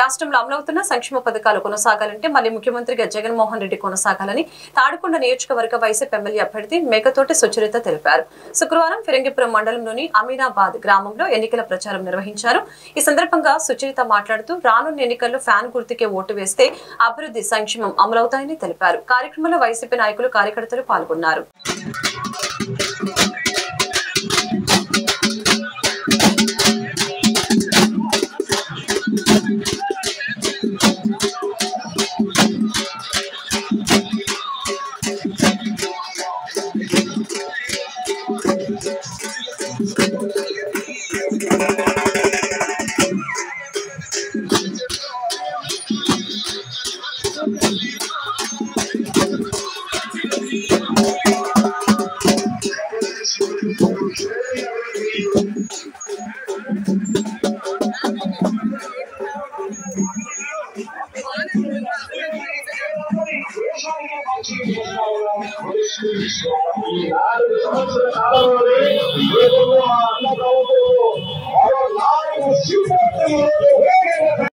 రాష్ట్రంలో అమలవుతున్న సంక్షేమ పథకాలు కొనసాగాలంటే మళ్లీ ముఖ్యమంత్రిగా జగన్మోహన్ రెడ్డి కొనసాగాలని తాడికొండ నియోజకవర్గ వైసీపీ ఎమ్మెల్యే అభ్యర్థి మేకతోటి సుచరిత తెలిపారు. శుక్రవారం ఫిరంగిపురం మండలంలోని అమీనాబాద్ గ్రామంలో ఎన్నికల ప్రచారం నిర్వహించారు. ఈ సందర్భంగా సుచరిత మాట్లాడుతూ రానున్న ఎన్నికల్లో ఫ్యాన్ గుర్తుకే ఓటు వేస్తే అభివృద్ధి సంక్షేమం అమలవుతాయని తెలిపారు. కార్యక్రమంలో వైసీపీ నాయకులు కార్యకర్తలు పాల్గొన్నారు. ఈ 4 సంవత్సరాల కాలంలోనే